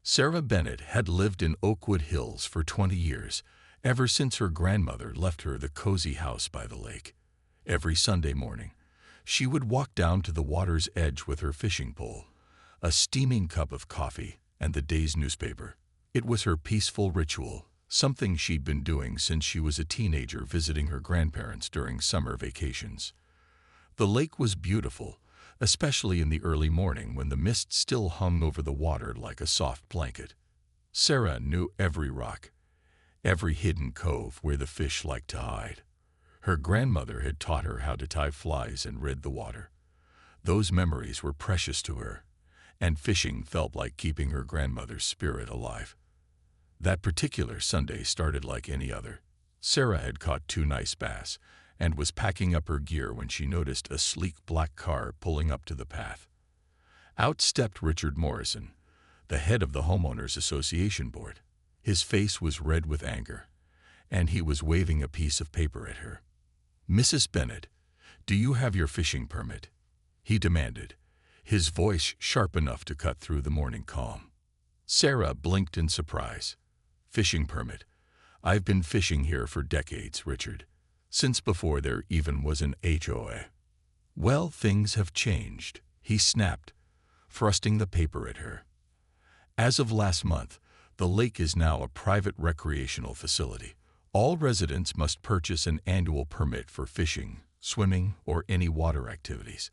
Sarah Bennett had lived in Oakwood Hills for 20 years, ever since her grandmother left her the cozy house by the lake. Every Sunday morning, she would walk down to the water's edge with her fishing pole, a steaming cup of coffee, and the day's newspaper. It was her peaceful ritual, something she'd been doing since she was a teenager visiting her grandparents during summer vacations. The lake was beautiful, especially in the early morning when the mist still hung over the water like a soft blanket. Sarah knew every rock, every hidden cove where the fish liked to hide. Her grandmother had taught her how to tie flies and rid the water. Those memories were precious to her, and fishing felt like keeping her grandmother's spirit alive. That particular Sunday started like any other. Sarah had caught 2 nice bass and was packing up her gear when she noticed a sleek black car pulling up to the path. Out stepped Richard Morrison, the head of the Homeowners Association board. His face was red with anger, and he was waving a piece of paper at her. "Mrs. Bennett, do you have your fishing permit?" he demanded, his voice sharp enough to cut through the morning calm. Sarah blinked in surprise. "Fishing permit? I've been fishing here for decades, Richard, since before there even was an HOA. "Well, things have changed," he snapped, thrusting the paper at her. "As of last month, the lake is now a private recreational facility. All residents must purchase an annual permit for fishing, swimming, or any water activities.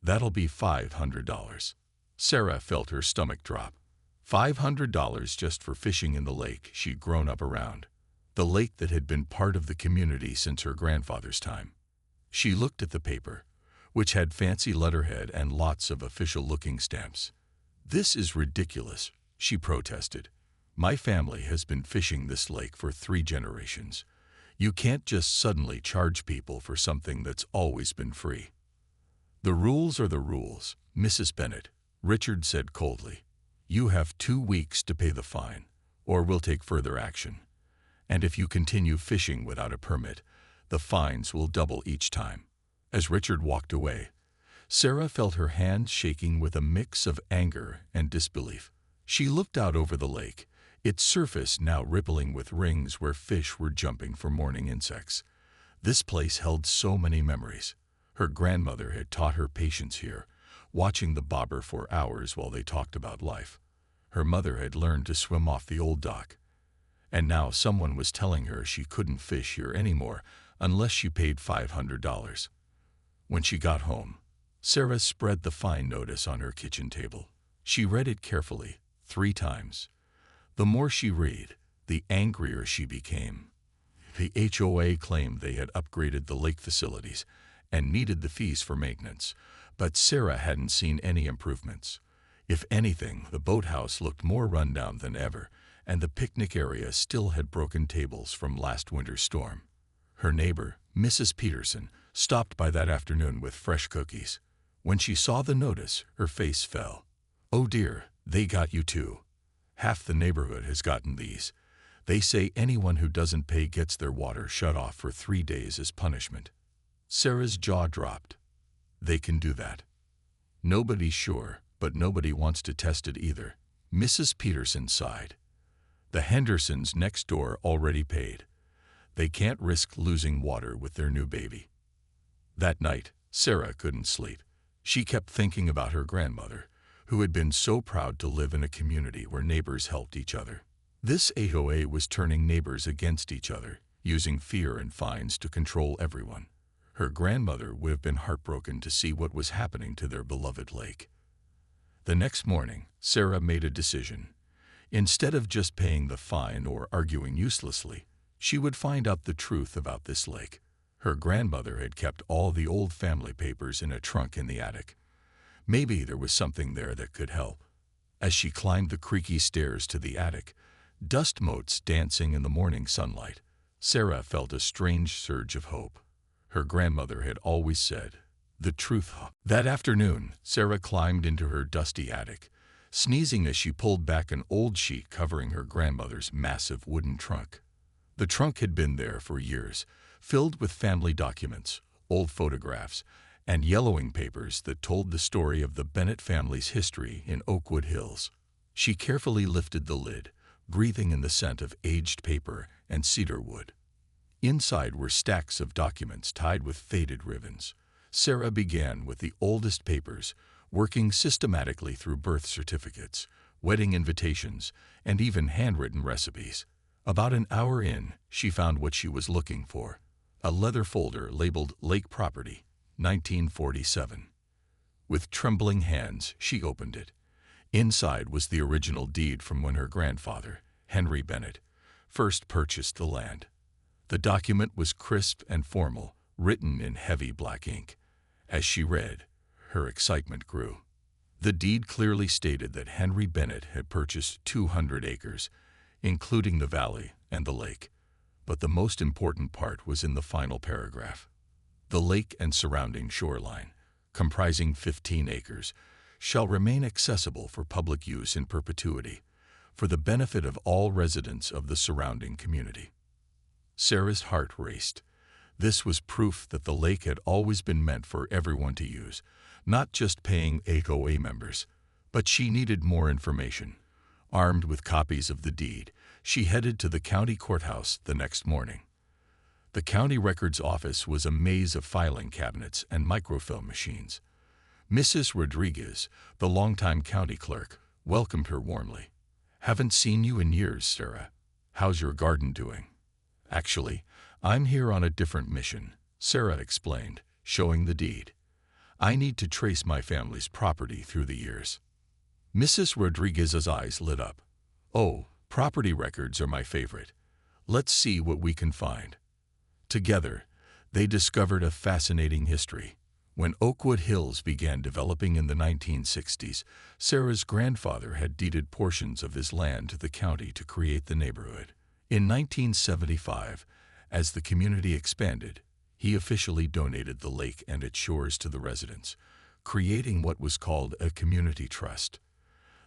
That'll be $500. Sarah felt her stomach drop. $500 just for fishing in the lake she'd grown up around. The lake that had been part of the community since her grandfather's time. She looked at the paper, which had fancy letterhead and lots of official-looking stamps. "This is ridiculous," she protested. "My family has been fishing this lake for 3 generations. You can't just suddenly charge people for something that's always been free." "The rules are the rules, Mrs. Bennett," Richard said coldly. "You have 2 weeks to pay the fine, or we'll take further action. And if you continue fishing without a permit, the fines will double each time." As Richard walked away, Sarah felt her hands shaking with a mix of anger and disbelief. She looked out over the lake, its surface now rippling with rings where fish were jumping for morning insects. This place held so many memories. Her grandmother had taught her patience here, watching the bobber for hours while they talked about life. Her mother had learned to swim off the old dock. And now someone was telling her she couldn't fish here anymore unless she paid $500. When she got home, Sarah spread the fine notice on her kitchen table. She read it carefully, 3 times. The more she read, the angrier she became. The HOA claimed they had upgraded the lake facilities and needed the fees for maintenance, but Sarah hadn't seen any improvements. If anything, the boathouse looked more rundown than ever, and the picnic area still had broken tables from last winter's storm. Her neighbor, Mrs. Peterson, stopped by that afternoon with fresh cookies. When she saw the notice, her face fell. "Oh dear, they got you too. Half the neighborhood has gotten these. They say anyone who doesn't pay gets their water shut off for 3 days as punishment." Sarah's jaw dropped. "They can do that." "Nobody's sure, but nobody wants to test it either." Mrs. Peterson sighed. "The Hendersons next door already paid. They can't risk losing water with their new baby." That night, Sarah couldn't sleep. She kept thinking about her grandmother, who had been so proud to live in a community where neighbors helped each other. This HOA was turning neighbors against each other, using fear and fines to control everyone. Her grandmother would have been heartbroken to see what was happening to their beloved lake. The next morning, Sarah made a decision. Instead of just paying the fine or arguing uselessly, she would find out the truth about this lake. Her grandmother had kept all the old family papers in a trunk in the attic. Maybe there was something there that could help. As she climbed the creaky stairs to the attic, dust motes dancing in the morning sunlight, Sarah felt a strange surge of hope. Her grandmother had always said, "The truth." That afternoon, Sarah climbed into her dusty attic, sneezing as she pulled back an old sheet covering her grandmother's massive wooden trunk. The trunk had been there for years, filled with family documents, old photographs, and yellowing papers that told the story of the Bennett family's history in Oakwood Hills. She carefully lifted the lid, breathing in the scent of aged paper and cedar wood. Inside were stacks of documents tied with faded ribbons. Sarah began with the oldest papers, working systematically through birth certificates, wedding invitations, and even handwritten recipes. About an hour in, she found what she was looking for: a leather folder labeled Lake Property, 1947. With trembling hands, she opened it. Inside was the original deed from when her grandfather, Henry Bennett, first purchased the land. The document was crisp and formal, written in heavy black ink. As she read, her excitement grew. The deed clearly stated that Henry Bennett had purchased 200 acres, including the valley and the lake. But the most important part was in the final paragraph. The lake and surrounding shoreline, comprising 15 acres, shall remain accessible for public use in perpetuity, for the benefit of all residents of the surrounding community. Sarah's heart raced. This was proof that the lake had always been meant for everyone to use, not just paying HOA members. But she needed more information. Armed with copies of the deed, she headed to the county courthouse the next morning. The county records office was a maze of filing cabinets and microfilm machines. Mrs. Rodriguez, the longtime county clerk, welcomed her warmly. "Haven't seen you in years, Sarah. How's your garden doing?" "Actually, I'm here on a different mission," Sarah explained, showing the deed. "I need to trace my family's property through the years." Mrs. Rodriguez's eyes lit up. "Oh, property records are my favorite. Let's see what we can find." Together, they discovered a fascinating history. When Oakwood Hills began developing in the 1960s, Sarah's grandfather had deeded portions of his land to the county to create the neighborhood. In 1975, as the community expanded, he officially donated the lake and its shores to the residents, creating what was called a community trust.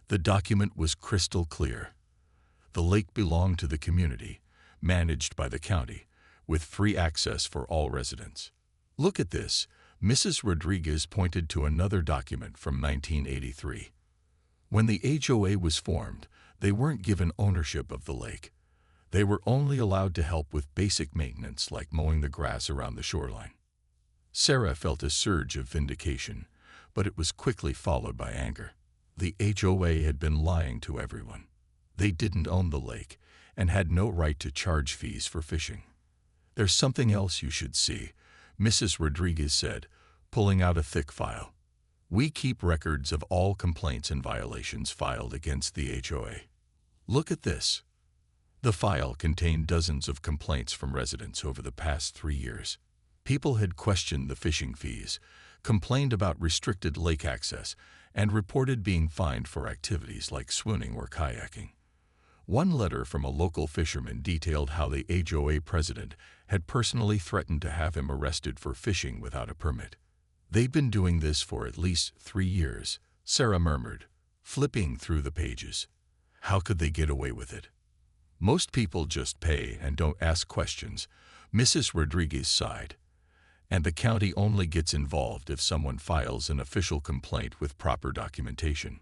The document was crystal clear. The lake belonged to the community, managed by the county, with free access for all residents. "Look at this," Mrs. Rodriguez pointed to another document from 1983. When the HOA was formed, they weren't given ownership of the lake. They were only allowed to help with basic maintenance like mowing the grass around the shoreline. Sarah felt a surge of vindication, but it was quickly followed by anger. The HOA had been lying to everyone. They didn't own the lake and had no right to charge fees for fishing. "There's something else you should see," Mrs. Rodriguez said, pulling out a thick file. "We keep records of all complaints and violations filed against the HOA. Look at this." The file contained dozens of complaints from residents over the past 3 years. People had questioned the fishing fees, complained about restricted lake access, and reported being fined for activities like swimming or kayaking. One letter from a local fisherman detailed how the HOA president had personally threatened to have him arrested for fishing without a permit. "They've been doing this for at least 3 years, Sarah murmured, flipping through the pages. "How could they get away with it?" "Most people just pay and don't ask questions," Mrs. Rodriguez sighed. "And the county only gets involved if someone files an official complaint with proper documentation."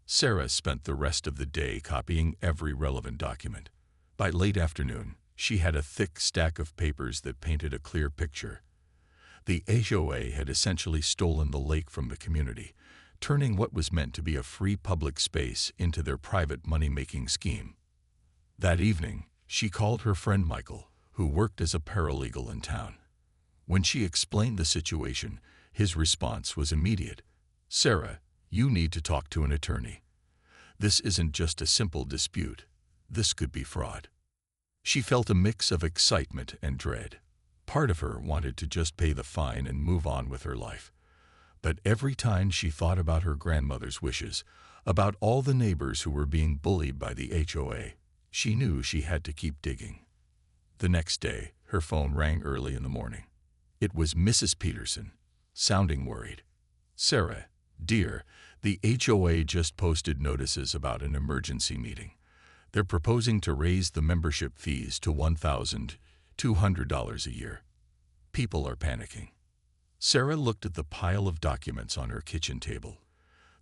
Sarah spent the rest of the day copying every relevant document. By late afternoon, she had a thick stack of papers that painted a clear picture. The HOA had essentially stolen the lake from the community, turning what was meant to be a free public space into their private money-making scheme. That evening, she called her friend Michael, who worked as a paralegal in town. When she explained the situation, his response was immediate. "Sarah, you need to talk to an attorney. This isn't just a simple dispute. This could be fraud." She felt a mix of excitement and dread. Part of her wanted to just pay the fine and move on with her life. But every time she thought about her grandmother's wishes, about all the neighbors who were being bullied by the HOA, she knew she had to keep digging. The next day, her phone rang early in the morning. It was Mrs. Peterson, sounding worried. "Sarah, dear, the HOA just posted notices about an emergency meeting. They're proposing to raise the membership fees to $1,200 a year. People are panicking." Sarah looked at the pile of documents on her kitchen table.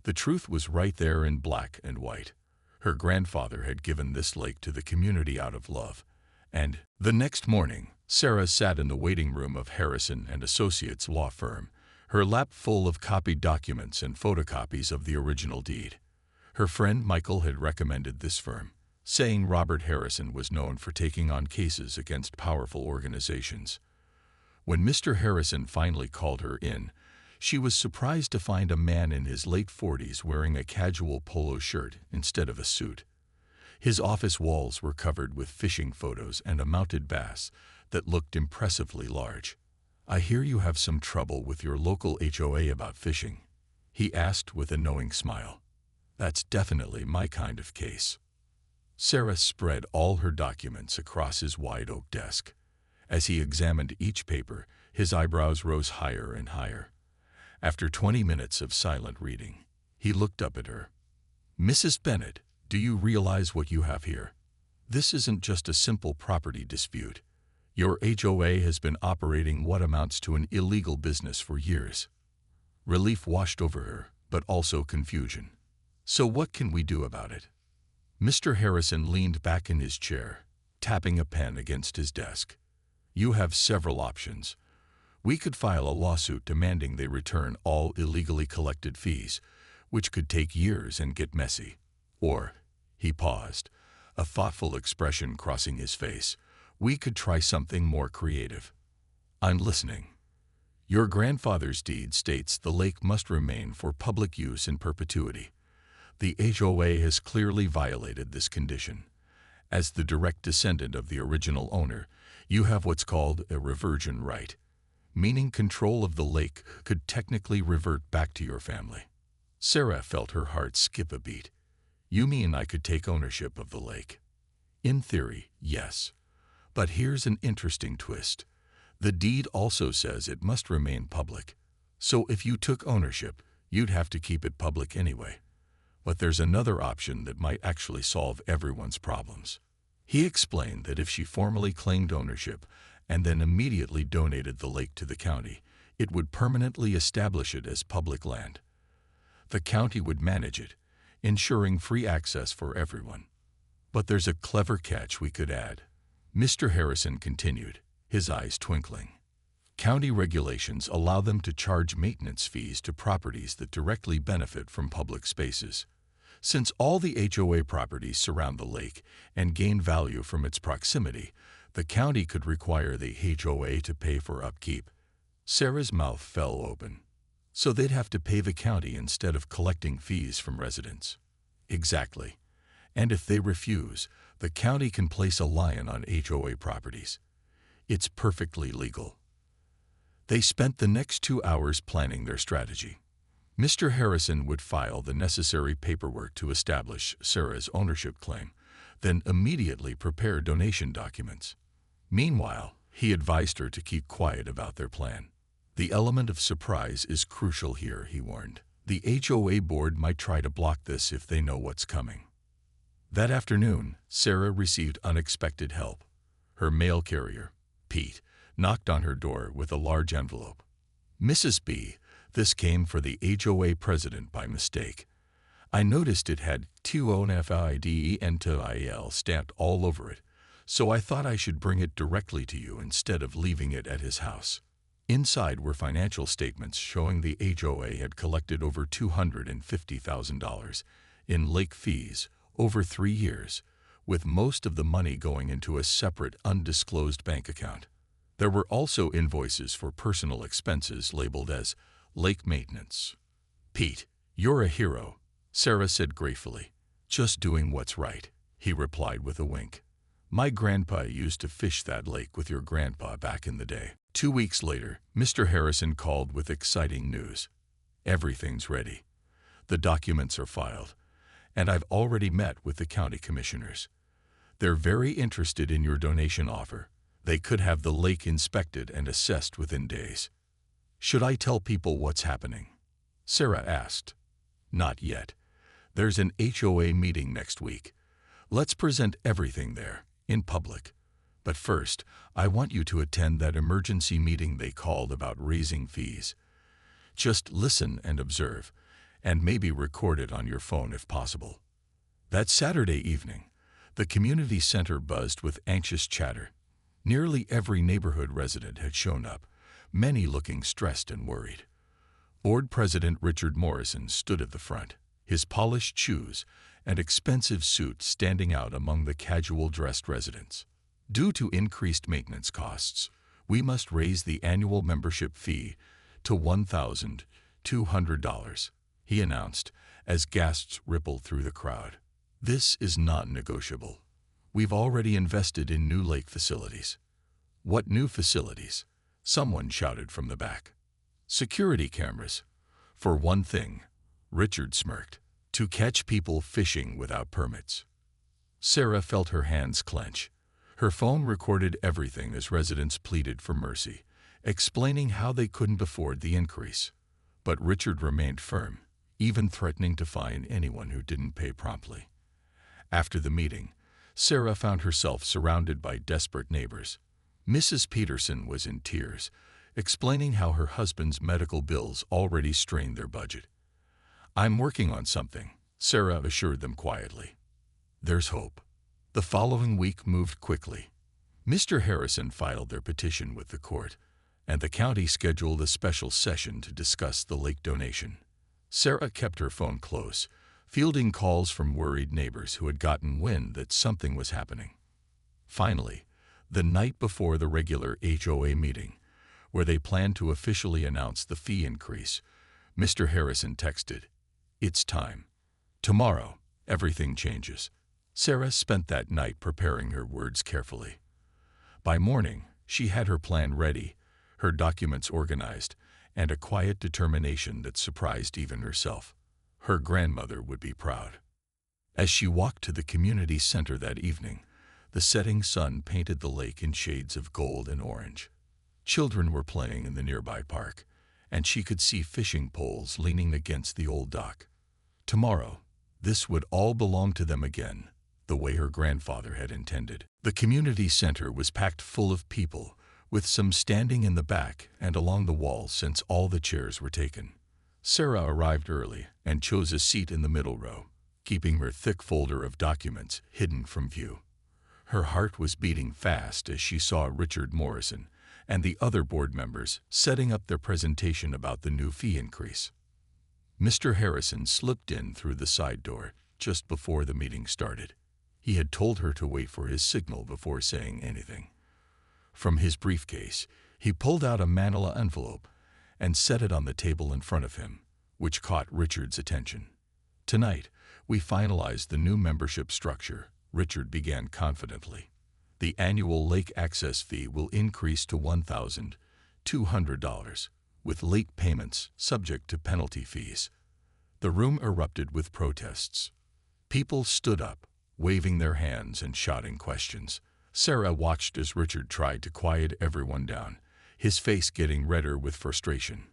The truth was right there in black and white. Her grandfather had given this lake to the community out of love. And the next morning, Sarah sat in the waiting room of Harrison and Associates law firm, her lap full of copied documents and photocopies of the original deed. Her friend Michael had recommended this firm, saying Robert Harrison was known for taking on cases against powerful organizations. When Mr. Harrison finally called her in, she was surprised to find a man in his late 40s wearing a casual polo shirt instead of a suit. His office walls were covered with fishing photos and a mounted bass that looked impressively large. "I hear you have some trouble with your local HOA about fishing," he asked with a knowing smile. "That's definitely my kind of case." Sarah spread all her documents across his wide oak desk. As he examined each paper, his eyebrows rose higher and higher. After 20 minutes of silent reading, he looked up at her. "Mrs. Bennett, do you realize what you have here? This isn't just a simple property dispute. Your HOA has been operating what amounts to an illegal business for years." Relief washed over her, but also confusion. "So what can we do about it?" Mr. Harrison leaned back in his chair, tapping a pen against his desk. "You have several options. We could file a lawsuit demanding they return all illegally collected fees, which could take years and get messy. Or," he paused, a thoughtful expression crossing his face, "we could try something more creative." "I'm listening." "Your grandfather's deed states the lake must remain for public use in perpetuity. The HOA has clearly violated this condition. As the direct descendant of the original owner, you have what's called a reversion right, meaning control of the lake could technically revert back to your family." Sarah felt her heart skip a beat. "You mean I could take ownership of the lake?" "In theory, yes. But here's an interesting twist. The deed also says it must remain public. So if you took ownership, you'd have to keep it public anyway. But there's another option that might actually solve everyone's problems." He explained that if she formally claimed ownership and then immediately donated the lake to the county, it would permanently establish it as public land. The county would manage it, ensuring free access for everyone. "But there's a clever catch we could add," Mr. Harrison continued, his eyes twinkling. "County regulations allow them to charge maintenance fees to properties that directly benefit from public spaces. Since all the HOA properties surround the lake and gain value from its proximity, the county could require the HOA to pay for upkeep." Sarah's mouth fell open. "So they'd have to pay the county instead of collecting fees from residents?" "Exactly. And if they refuse, the county can place a lion on HOA properties. It's perfectly legal." They spent the next 2 hours planning their strategy. Mr. Harrison would file the necessary paperwork to establish Sarah's ownership claim, then immediately prepare donation documents. Meanwhile, he advised her to keep quiet about their plan. "The element of surprise is crucial here," he warned. "The HOA board might try to block this if they know what's coming." That afternoon, Sarah received unexpected help. Her mail carrier, Pete, knocked on her door with a large envelope. "Mrs. B, this came for the HOA president by mistake. I noticed it had TUONFIDENTIL stamped all over it, so I thought I should bring it directly to you instead of leaving it at his house." Inside were financial statements showing the HOA had collected over $250,000 in lake fees over 3 years, with most of the money going into a separate, undisclosed bank account. There were also invoices for personal expenses labeled as lake maintenance. "Pete, you're a hero," Sarah said gratefully. "Just doing what's right," he replied with a wink. "My grandpa used to fish that lake with your grandpa back in the day." 2 weeks later, Mr. Harrison called with exciting news. "Everything's ready. The documents are filed, and I've already met with the county commissioners. They're very interested in your donation offer. They could have the lake inspected and assessed within days." "Should I tell people what's happening?" Sarah asked. "Not yet. There's an HOA meeting next week. Let's present everything there, in public. But first, I want you to attend that emergency meeting they called about raising fees. Just listen and observe, and maybe record it on your phone if possible." That Saturday evening, the community center buzzed with anxious chatter. Nearly every neighborhood resident had shown up, many looking stressed and worried. Board President Richard Morrison stood at the front, his polished shoes and expensive suit standing out among the casual-dressed residents. Due to increased maintenance costs, we must raise the annual membership fee to $1,200, he announced as gasps rippled through the crowd. This is non-negotiable. We've already invested in new lake facilities. What new facilities? Someone shouted from the back. Security cameras. For one thing, Richard smirked. To catch people fishing without permits. Sarah felt her hands clench. Her phone recorded everything as residents pleaded for mercy, explaining how they couldn't afford the increase. But Richard remained firm, even threatening to fine anyone who didn't pay promptly. After the meeting, Sarah found herself surrounded by desperate neighbors. Mrs. Peterson was in tears, explaining how her husband's medical bills already strained their budget. "I'm working on something," Sarah assured them quietly. "There's hope." The following week moved quickly. Mr. Harrison filed their petition with the court, and the county scheduled a special session to discuss the lake donation. Sarah kept her phone close, fielding calls from worried neighbors who had gotten wind that something was happening. Finally, the night before the regular HOA meeting, where they planned to officially announce the fee increase, Mr. Harrison texted, "It's time. Tomorrow, everything changes." Sarah spent that night preparing her words carefully. By morning, she had her plan ready, her documents organized, and a quiet determination that surprised even herself. Her grandmother would be proud. As she walked to the community center that evening, the setting sun painted the lake in shades of gold and orange. Children were playing in the nearby park, and she could see fishing poles leaning against the old dock. Tomorrow, this would all belong to them again, the way her grandfather had intended. The community center was packed full of people, with some standing in the back and along the walls since all the chairs were taken. Sarah arrived early and chose a seat in the middle row, keeping her thick folder of documents hidden from view. Her heart was beating fast as she saw Richard Morrison and the other board members setting up their presentation about the new fee increase. Mr. Harrison slipped in through the side door just before the meeting started. He had told her to wait for his signal before saying anything. From his briefcase, he pulled out a manila envelope and set it on the table in front of him, which caught Richard's attention. "Tonight, we finalized the new membership structure," Richard began confidently. "The annual lake access fee will increase to $1,200, with late payments subject to penalty fees." The room erupted with protests. People stood up, waving their hands and shouting questions. Sarah watched as Richard tried to quiet everyone down, his face getting redder with frustration.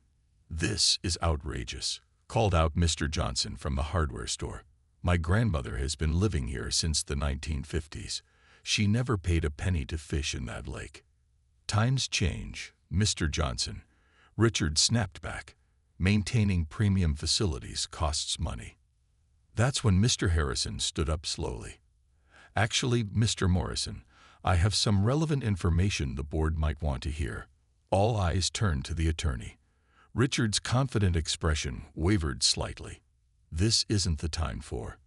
"This is outrageous," called out Mr. Johnson from the hardware store. "My grandmother has been living here since the 1950s. She never paid a penny to fish in that lake." "Times change, Mr. Johnson," Richard snapped back. "Maintaining premium facilities costs money." That's when Mr. Harrison stood up slowly. "Actually, Mr. Morrison, I have some relevant information the board might want to hear." All eyes turned to the attorney. Richard's confident expression wavered slightly. "This isn't the time for—"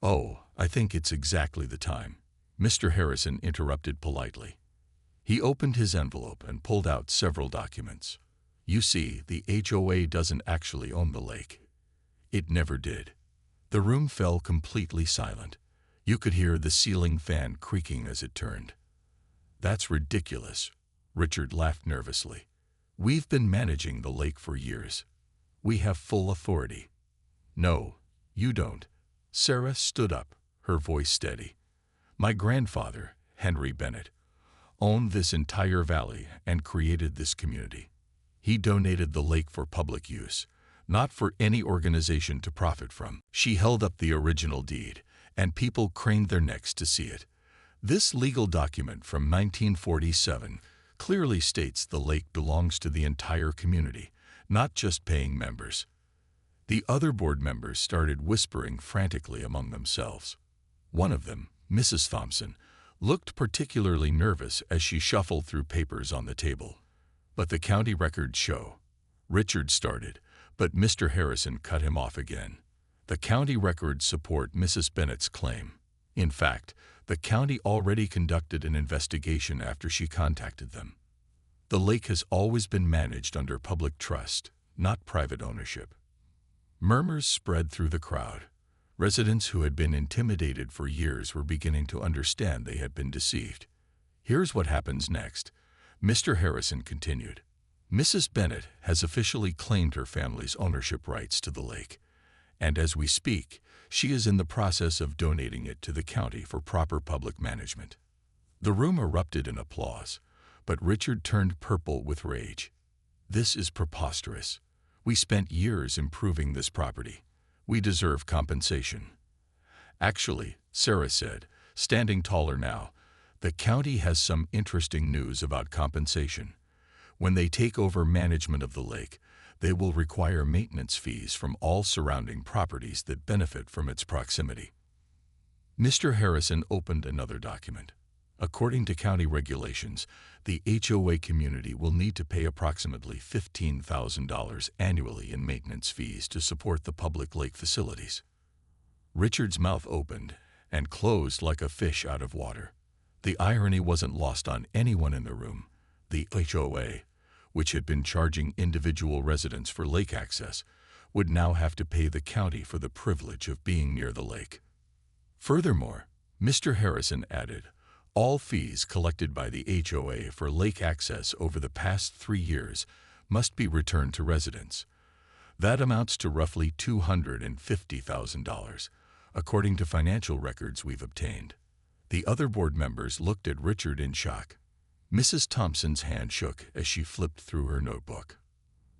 "Oh, I think it's exactly the time," Mr. Harrison interrupted politely. He opened his envelope and pulled out several documents. "You see, the HOA doesn't actually own the lake. It never did." The room fell completely silent. You could hear the ceiling fan creaking as it turned. "That's ridiculous," Richard laughed nervously. "We've been managing the lake for years. We have full authority." "No, you don't." Sarah stood up, her voice steady. "My grandfather, Henry Bennett, owned this entire valley and created this community. He donated the lake for public use, not for any organization to profit from." She held up the original deed, and people craned their necks to see it. This legal document from 1947 clearly states the lake belongs to the entire community, not just paying members. The other board members started whispering frantically among themselves. One of them, Mrs. Thompson, looked particularly nervous as she shuffled through papers on the table. "But the county records show," Richard started, but Mr. Harrison cut him off again. "The county records support Mrs. Bennett's claim. In fact, the county already conducted an investigation after she contacted them. The lake has always been managed under public trust, not private ownership." Murmurs spread through the crowd. Residents who had been intimidated for years were beginning to understand they had been deceived. "Here's what happens next," Mr. Harrison continued. "Mrs. Bennett has officially claimed her family's ownership rights to the lake, and as we speak, she is in the process of donating it to the county for proper public management." The room erupted in applause, but Richard turned purple with rage. "This is preposterous. We spent years improving this property. We deserve compensation." "Actually," Sarah said, standing taller now, "the county has some interesting news about compensation. When they take over management of the lake, they will require maintenance fees from all surrounding properties that benefit from its proximity." Mr. Harrison opened another document. According to county regulations, the HOA community will need to pay approximately $15,000 annually in maintenance fees to support the public lake facilities. Richard's mouth opened and closed like a fish out of water. The irony wasn't lost on anyone in the room. The HOA, which had been charging individual residents for lake access, would now have to pay the county for the privilege of being near the lake. Furthermore, Mr. Harrison added, all fees collected by the HOA for lake access over the past 3 years must be returned to residents. That amounts to roughly $250,000, according to financial records we've obtained. The other board members looked at Richard in shock. Mrs. Thompson's hand shook as she flipped through her notebook.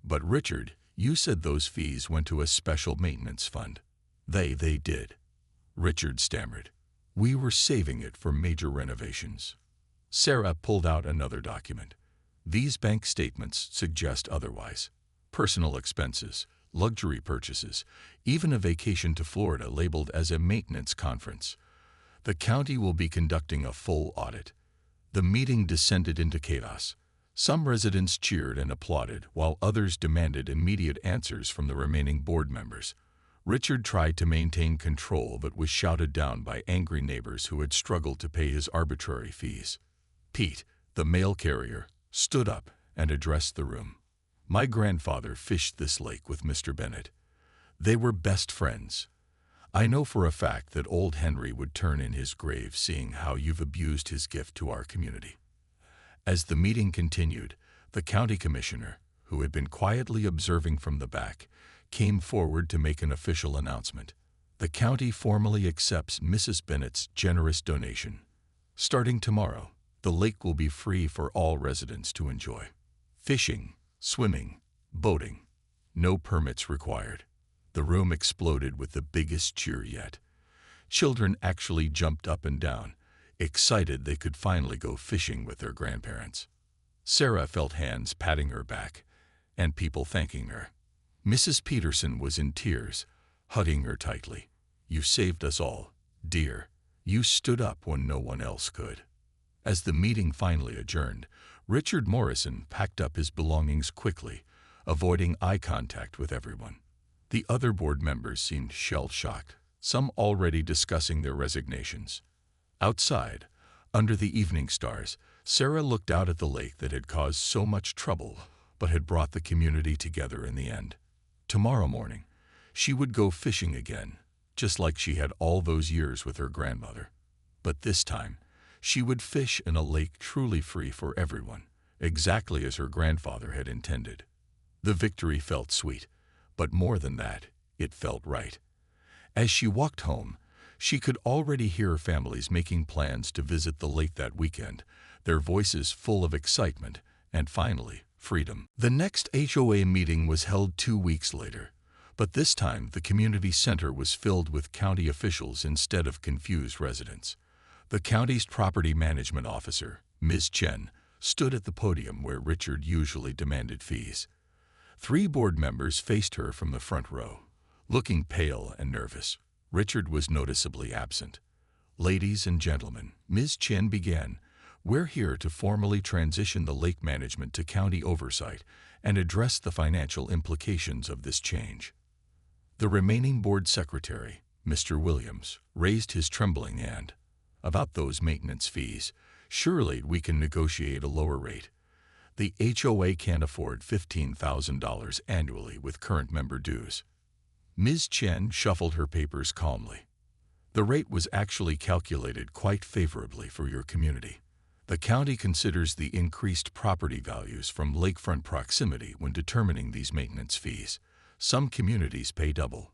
"But Richard, you said those fees went to a special maintenance fund." They did," Richard stammered. "We were saving it for major renovations." Sarah pulled out another document. "These bank statements suggest otherwise. Personal expenses, luxury purchases, even a vacation to Florida labeled as a maintenance conference. The county will be conducting a full audit." The meeting descended into chaos. Some residents cheered and applauded, while others demanded immediate answers from the remaining board members. Richard tried to maintain control but was shouted down by angry neighbors who had struggled to pay his arbitrary fees. Pete, the mail carrier, stood up and addressed the room. "My grandfather fished this lake with Mr. Bennett. They were best friends. I know for a fact that old Henry would turn in his grave seeing how you've abused his gift to our community." As the meeting continued, the county commissioner, who had been quietly observing from the back, came forward to make an official announcement. "The county formally accepts Mrs. Bennett's generous donation. Starting tomorrow, the lake will be free for all residents to enjoy. Fishing, swimming, boating. No permits required." The room exploded with the biggest cheer yet. Children actually jumped up and down, excited they could finally go fishing with their grandparents. Sarah felt hands patting her back, and people thanking her. Mrs. Peterson was in tears, hugging her tightly. "You saved us all, dear. You stood up when no one else could." As the meeting finally adjourned, Richard Morrison packed up his belongings quickly, avoiding eye contact with everyone. The other board members seemed shell-shocked, some already discussing their resignations. Outside, under the evening stars, Sarah looked out at the lake that had caused so much trouble but had brought the community together in the end. Tomorrow morning, she would go fishing again, just like she had all those years with her grandmother. But this time, she would fish in a lake truly free for everyone, exactly as her grandfather had intended. The victory felt sweet, but more than that, it felt right. As she walked home, she could already hear families making plans to visit the lake that weekend, their voices full of excitement and, finally, freedom. The next HOA meeting was held 2 weeks later, but this time the community center was filled with county officials instead of confused residents. The county's property management officer, Ms. Chen, stood at the podium where Richard usually demanded fees. 3 board members faced her from the front row, looking pale and nervous. Richard was noticeably absent. "Ladies and gentlemen," Ms. Chen began, "we're here to formally transition the lake management to county oversight and address the financial implications of this change." The remaining board secretary, Mr. Williams, raised his trembling hand. "About those maintenance fees, surely we can negotiate a lower rate. The HOA can't afford $15,000 annually with current member dues." Ms. Chen shuffled her papers calmly. "The rate was actually calculated quite favorably for your community. The county considers the increased property values from lakefront proximity when determining these maintenance fees. Some communities pay double."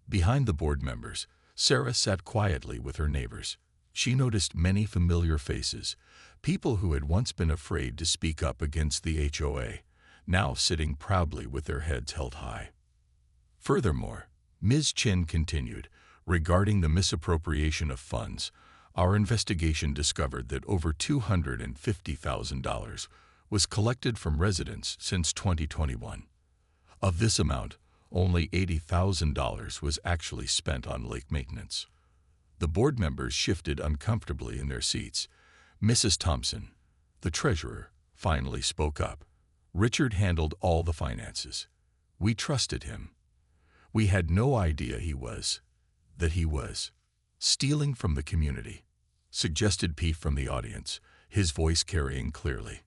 Behind the board members, Sarah sat quietly with her neighbors. She noticed many familiar faces, people who had once been afraid to speak up against the HOA, now sitting proudly with their heads held high. Furthermore, Ms. Chen continued, "Regarding the misappropriation of funds, our investigation discovered that over $250,000 was collected from residents since 2021. Of this amount, only $80,000 was actually spent on lake maintenance." The board members shifted uncomfortably in their seats. Mrs. Thompson, the treasurer, finally spoke up. "Richard handled all the finances. We trusted him. We had no idea he was stealing from the community," suggested Pete from the audience, his voice carrying clearly.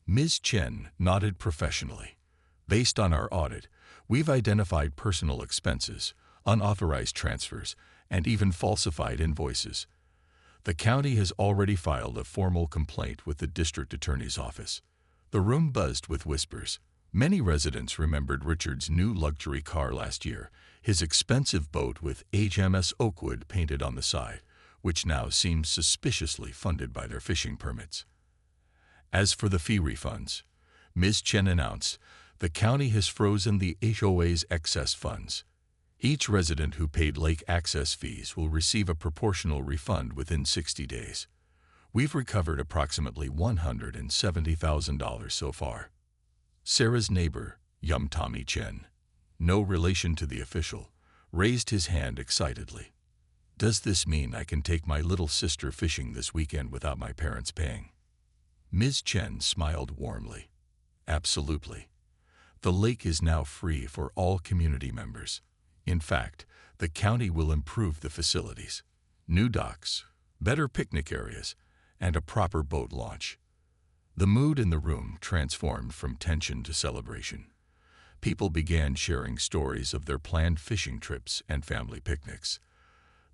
Ms. Chen nodded professionally. "Based on our audit, we've identified personal expenses, unauthorized transfers, and even falsified invoices. The county has already filed a formal complaint with the district attorney's office." The room buzzed with whispers. Many residents remembered Richard's new luxury car last year, his expensive boat with HMS Oakwood painted on the side, which now seemed suspiciously funded by their fishing permits. As for the fee refunds, Ms. Chen announced, "The county has frozen the HOA's excess funds. Each resident who paid lake access fees will receive a proportional refund within 60 days. We've recovered approximately $170,000 so far." Sarah's neighbor, young Tommy Chen, no relation to the official, raised his hand excitedly. "Does this mean I can take my little sister fishing this weekend without my parents paying?" Ms. Chen smiled warmly. "Absolutely. The lake is now free for all community members. In fact, the county will improve the facilities. New docks, better picnic areas, and a proper boat launch." The mood in the room transformed from tension to celebration. People began sharing stories of their planned fishing trips and family picnics.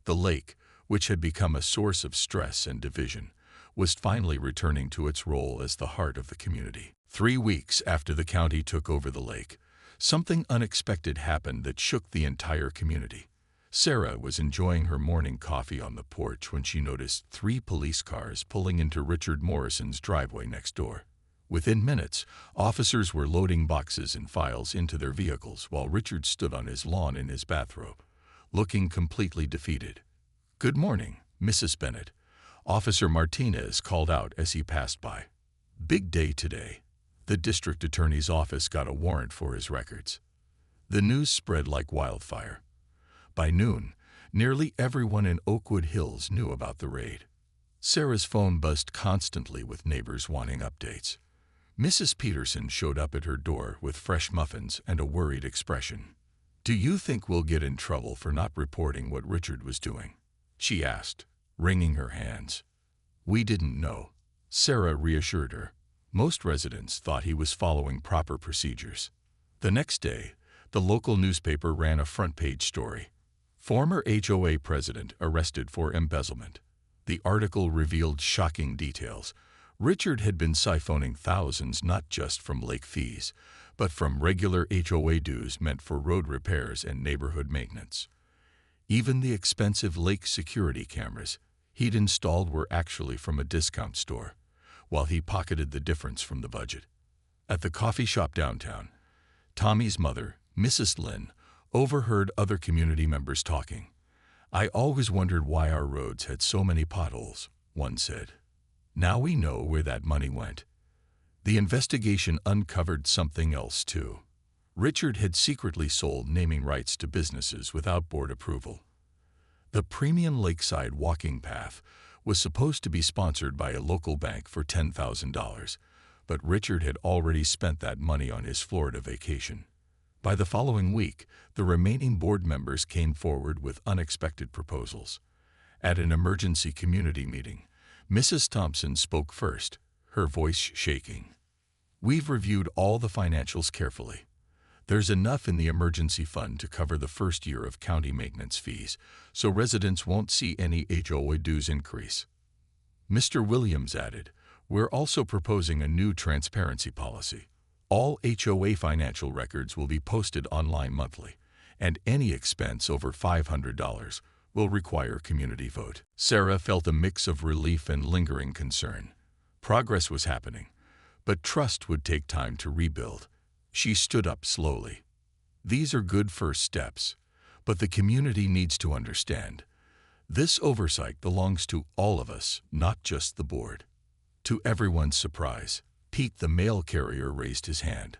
The lake, which had become a source of stress and division, was finally returning to its role as the heart of the community. 3 weeks after the county took over the lake, something unexpected happened that shook the entire community. Sarah was enjoying her morning coffee on the porch when she noticed 3 police cars pulling into Richard Morrison's driveway next door. Within minutes, officers were loading boxes and files into their vehicles while Richard stood on his lawn in his bathrobe, looking completely defeated. "Good morning, Mrs. Bennett," Officer Martinez called out as he passed by. "Big day today. The district attorney's office got a warrant for his records." The news spread like wildfire. By noon, nearly everyone in Oakwood Hills knew about the raid. Sarah's phone buzzed constantly with neighbors wanting updates. Mrs. Peterson showed up at her door with fresh muffins and a worried expression. "Do you think we'll get in trouble for not reporting what Richard was doing?" she asked, wringing her hands. "We didn't know," Sarah reassured her. Most residents thought he was following proper procedures. The next day, the local newspaper ran a front-page story. "Former HOA president arrested for embezzlement." The article revealed shocking details. Richard had been siphoning thousands not just from lake fees, but from regular HOA dues meant for road repairs and neighborhood maintenance. Even the expensive lake security cameras he'd installed were actually from a discount store, while he pocketed the difference from the budget. At the coffee shop downtown, Tommy's mother, Mrs. Lynn, overheard other community members talking. "I always wondered why our roads had so many potholes," one said. "Now we know where that money went." The investigation uncovered something else, too. Richard had secretly sold naming rights to businesses without board approval. The premium lakeside walking path was supposed to be sponsored by a local bank for $10,000, but Richard had already spent that money on his Florida vacation. By the following week, the remaining board members came forward with unexpected proposals. At an emergency community meeting, Mrs. Thompson spoke first, her voice shaking. "We've reviewed all the financials carefully. There's enough in the emergency fund to cover the first year of county maintenance fees, so residents won't see any HOA dues increase." Mr. Williams added, "We're also proposing a new transparency policy. All HOA financial records will be posted online monthly, and any expense over $500 will require community vote." Sarah felt a mix of relief and lingering concern. Progress was happening, but trust would take time to rebuild. She stood up slowly. "These are good first steps, but the community needs to understand. This oversight belongs to all of us, not just the board." To everyone's surprise, Pete, the mail carrier, raised his hand.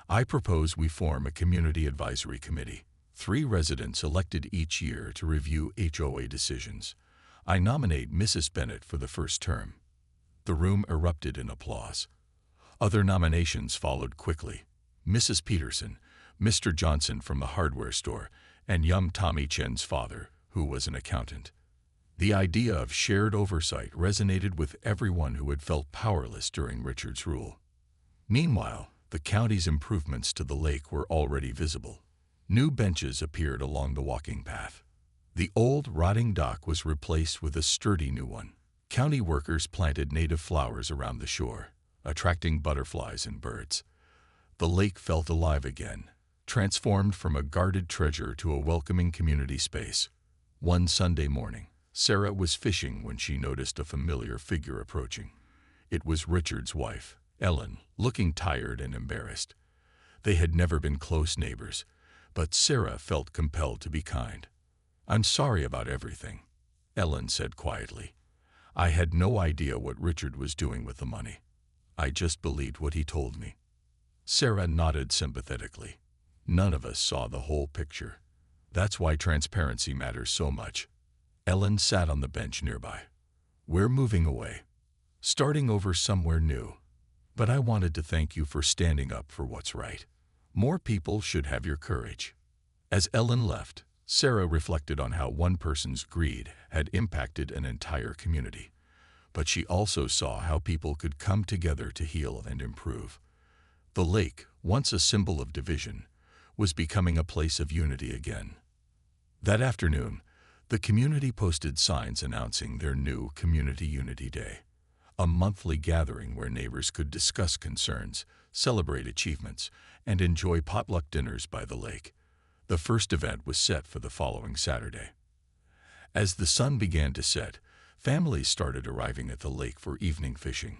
"I propose we form a community advisory committee, 3 residents elected each year to review HOA decisions. I nominate Mrs. Bennett for the first term." The room erupted in applause. Other nominations followed quickly. Mrs. Peterson, Mr. Johnson from the hardware store, and young Tommy Chen's father, who was an accountant. The idea of shared oversight resonated with everyone who had felt powerless during Richard's rule. Meanwhile, the county's improvements to the lake were already visible. New benches appeared along the walking path. The old, rotting dock was replaced with a sturdy new one. County workers planted native flowers around the shore, attracting butterflies and birds. The lake felt alive again, transformed from a guarded treasure to a welcoming community space. One Sunday morning, Sarah was fishing when she noticed a familiar figure approaching. It was Richard's wife, Ellen, looking tired and embarrassed. They had never been close neighbors, but Sarah felt compelled to be kind. "I'm sorry about everything," Ellen said quietly. "I had no idea what Richard was doing with the money. I just believed what he told me." Sarah nodded sympathetically. "None of us saw the whole picture. That's why transparency matters so much." Ellen sat on the bench nearby. "We're moving away, starting over somewhere new. But I wanted to thank you for standing up for what's right. More people should have your courage." As Ellen left, Sarah reflected on how one person's greed had impacted an entire community. But she also saw how people could come together to heal and improve. The lake, once a symbol of division, was becoming a place of unity again. That afternoon, the community posted signs announcing their new Community Unity Day, a monthly gathering where neighbors could discuss concerns, celebrate achievements, and enjoy potluck dinners by the lake. The first event was set for the following Saturday. As the sun began to set, families started arriving at the lake for evening fishing.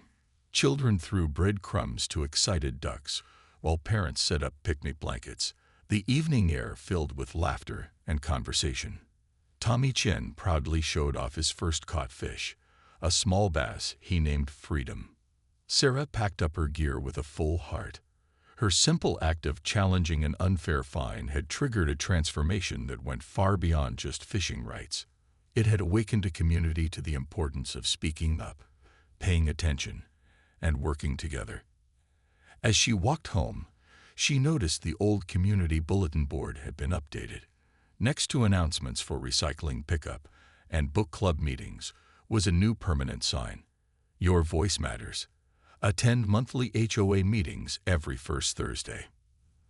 Children threw breadcrumbs to excited ducks, while parents set up picnic blankets. The evening air filled with laughter and conversation. Tommy Chen proudly showed off his first caught fish, a small bass he named Freedom. Sarah packed up her gear with a full heart. Her simple act of challenging an unfair fine had triggered a transformation that went far beyond just fishing rights. It had awakened a community to the importance of speaking up, paying attention, and working together. As she walked home, she noticed the old community bulletin board had been updated. Next to announcements for recycling pickup and book club meetings was a new permanent sign: "Your voice matters. Attend monthly HOA meetings every first Thursday."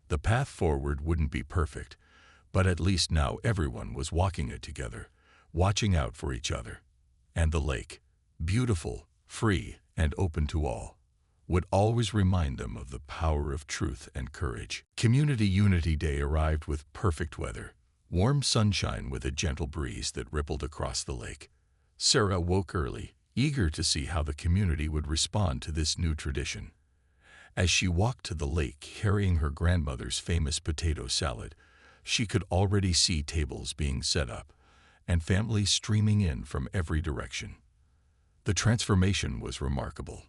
The path forward wouldn't be perfect, but at least now everyone was walking it together, watching out for each other. And the lake, beautiful, free, and open to all, would always remind them of the power of truth and courage. Community Unity Day arrived with perfect weather, warm sunshine with a gentle breeze that rippled across the lake. Sarah woke early, eager to see how the community would respond to this new tradition. As she walked to the lake carrying her grandmother's famous potato salad, she could already see tables being set up and families streaming in from every direction. The transformation was remarkable.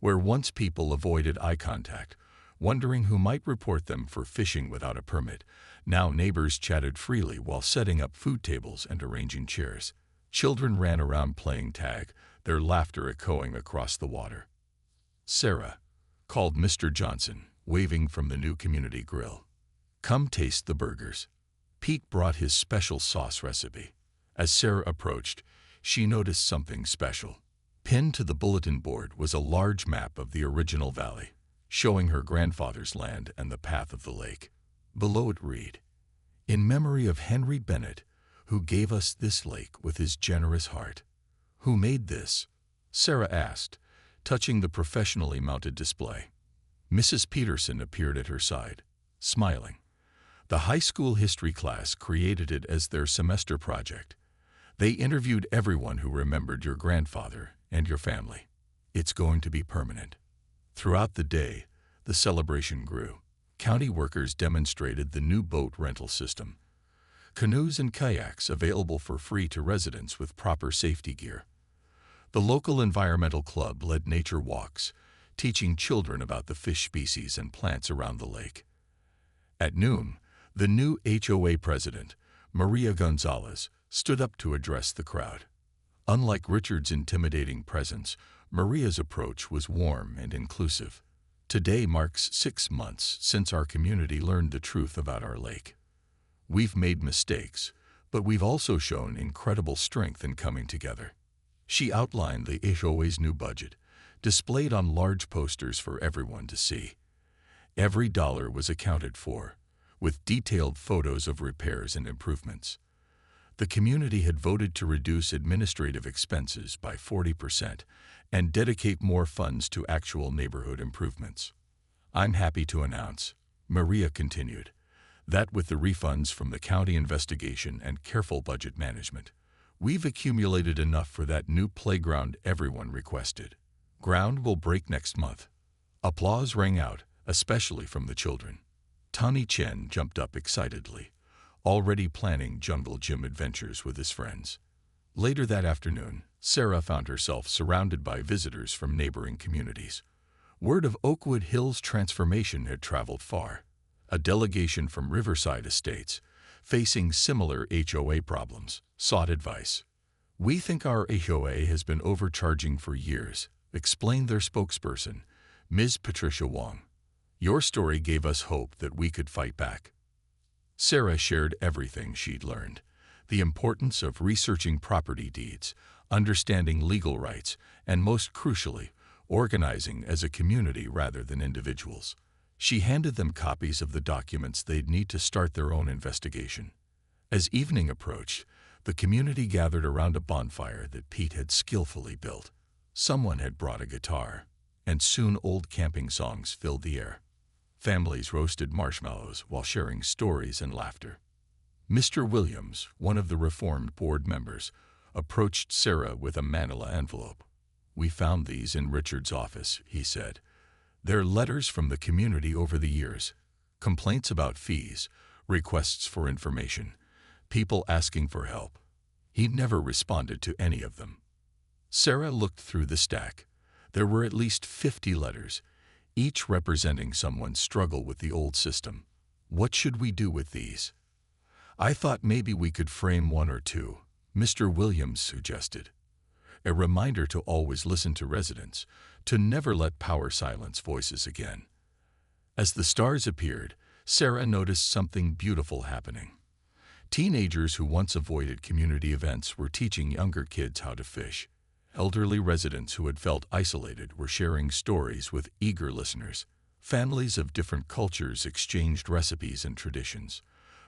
Where once people avoided eye contact, wondering who might report them for fishing without a permit. Now neighbors chatted freely while setting up food tables and arranging chairs. Children ran around playing tag, their laughter echoing across the water. "Sarah," called Mr. Johnson, waving from the new community grill. "Come taste the burgers." Pete brought his special sauce recipe. As Sarah approached, she noticed something special. Pinned to the bulletin board was a large map of the original valley, showing her grandfather's land and the path of the lake. Below it read, "In memory of Henry Bennett, who gave us this lake with his generous heart." "Who made this?" Sarah asked, touching the professionally mounted display. Mrs. Peterson appeared at her side, smiling. The high school history class created it as their semester project. They interviewed everyone who remembered your grandfather and your family. It's going to be permanent. Throughout the day, the celebration grew. County workers demonstrated the new boat rental system. Canoes and kayaks available for free to residents with proper safety gear. The local environmental club led nature walks, teaching children about the fish species and plants around the lake. At noon, the new HOA president, Maria Gonzalez, stood up to address the crowd. Unlike Richard's intimidating presence, Maria's approach was warm and inclusive. Today marks 6 months since our community learned the truth about our lake. We've made mistakes, but we've also shown incredible strength in coming together. She outlined the HOA's new budget, displayed on large posters for everyone to see. Every dollar was accounted for, with detailed photos of repairs and improvements. The community had voted to reduce administrative expenses by 40% and dedicate more funds to actual neighborhood improvements. "I'm happy to announce," Maria continued, "that with the refunds from the county investigation and careful budget management, we've accumulated enough for that new playground everyone requested. Ground will break next month." Applause rang out, especially from the children. Tony Chen jumped up excitedly, already planning jungle gym adventures with his friends. Later that afternoon, Sarah found herself surrounded by visitors from neighboring communities. Word of Oakwood Hills' transformation had traveled far. A delegation from Riverside Estates, facing similar HOA problems, sought advice. "We think our HOA has been overcharging for years," explained their spokesperson, Ms. Patricia Wong. "Your story gave us hope that we could fight back." Sarah shared everything she'd learned, the importance of researching property deeds, understanding legal rights, and most crucially, organizing as a community rather than individuals. She handed them copies of the documents they'd need to start their own investigation. As evening approached, the community gathered around a bonfire that Pete had skillfully built. Someone had brought a guitar, and soon old camping songs filled the air. Families roasted marshmallows while sharing stories and laughter. Mr. Williams, one of the Reformed board members, approached Sarah with a manila envelope. "We found these in Richard's office," he said. "They're letters from the community over the years, complaints about fees, requests for information, people asking for help. He never responded to any of them." Sarah looked through the stack. There were at least 50 letters, each representing someone's struggle with the old system. "What should we do with these?" "I thought maybe we could frame one or two," Mr. Williams suggested. "A reminder to always listen to residents, to never let power silence voices again." As the stars appeared, Sarah noticed something beautiful happening. Teenagers who once avoided community events were teaching younger kids how to fish. Elderly residents who had felt isolated were sharing stories with eager listeners. Families of different cultures exchanged recipes and traditions.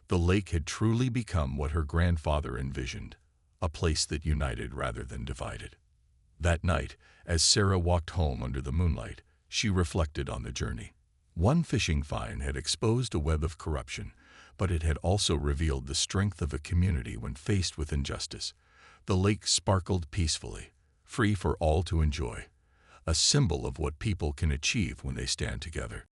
The lake had truly become what her grandfather envisioned, a place that united rather than divided. That night, as Sarah walked home under the moonlight, she reflected on the journey. One fishing fine had exposed a web of corruption, but it had also revealed the strength of a community when faced with injustice. The lake sparkled peacefully, free for all to enjoy, a symbol of what people can achieve when they stand together.